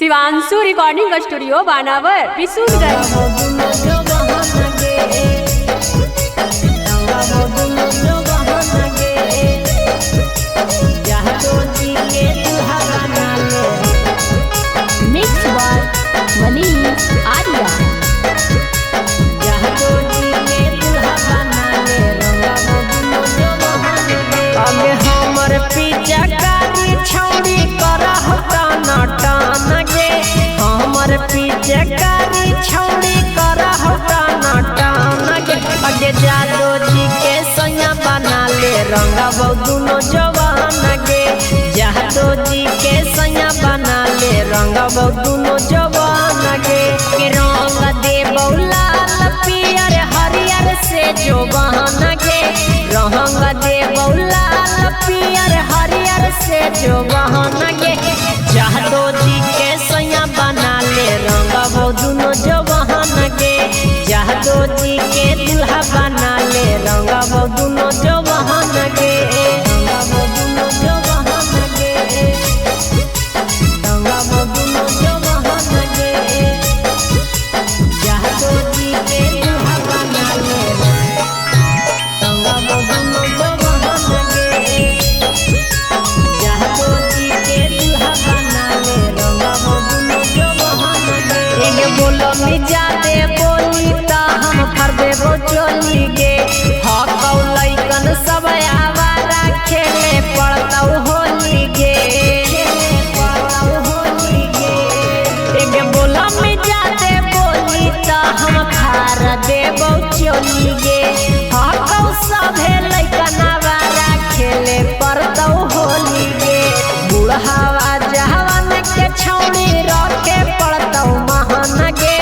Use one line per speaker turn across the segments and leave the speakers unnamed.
Shivanshu recording studio बानावर Bishunganj.
Mix by Manish Arya.
अबे हमर पिचकारी छौड़ी करह टाना टान गे, हमर पिचकारी छौड़ी करह टाना टान गे। अगे जादो जी के सैया बना ले रंगब दुनो जवान गे, जादो जी के सैया बना ले रंगब दुनो जवान गे। के रंग देबौ लाल पियर हरियर से जवान गे, रंग देबौ लाल पियर हरियर से जवान गे। जादो जी के सैया बना ले रंगब दुनो जवान गे, जादो जी के दुल्हा बना ले रंगब दुनो जवान गे, रंगब दुनो जवान गे, रंगब दुनो जवान गे। जादो जी के दुल्हा बना ले रंगब दुनो जवान गे, जादो जी के दुल्हा बना ले रंगब दुनो जवान गे। एगे बोलो मिजा दे बोली ता हम फरबे वो चोली गे, हकौ लइकन सब आवारा खेले पड़तौ होली गे, खेले पड़तौ होली गे। एगे बोलो मिजा दे बोली ता हम फार देबौ चोली गे, हकौ सभे लइकन आवारा खेले पड़तौ होली गे। बुढ़ावा जवान के छौड़ी रखे पड़तौ महान गे,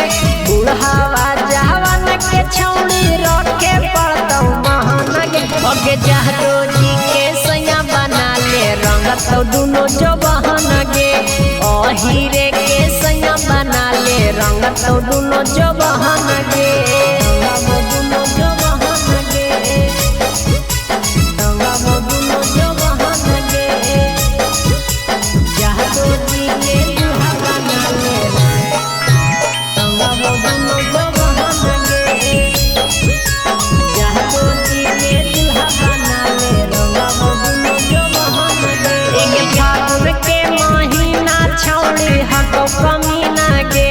बुढ़ावा जवान के छौड़ी रखे पड़तौ महान गे। अगे जादो जी के सैया बना ले रंगतौ दुनो जवान गे, अहिरे के सैया बना ले रंगतौ दुनो जवान गे, रंगब दुनो जवान गे, रंगब दुनो जवान गे। जादो जी के दुल्हा बना ले रंगब दुनो जवान गे, जादो जी के दुल्हा बना ले रंगब दुनो जवान गे। एगे फागुन के महीना छौड़ी हकौ कमीना गे,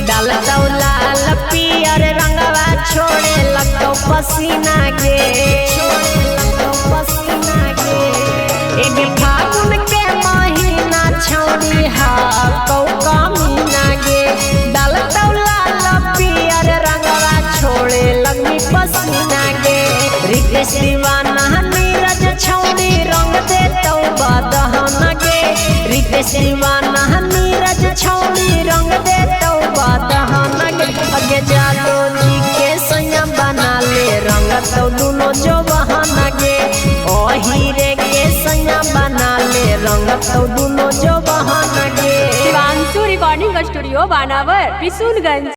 डालतौ लाल पियर रंगवा छोड़े लगतौ पसीना गे, छोड़े लगतौ पसीना गे। एगे फागुन के महीना छौड़ी हकौ कमीना गे, डालतौ लाल पियर रंगवा छोड़े लगनी पसीना गे। रितेश दीवाना नीरज छौड़ी रंग देतौ बदहन गे, रितेश दीवाना नीरज छौड़ी रंग देतौ बदहन गे। अगे जादो जी के सैया बना ले रंगतौ दुनो जवान गे, अहिरे के सैया बना ले रंगतौ दुनो जवान गे।
शिवांशु रिकॉर्डिंग स्टूडियो बानावर बिशुनगंज।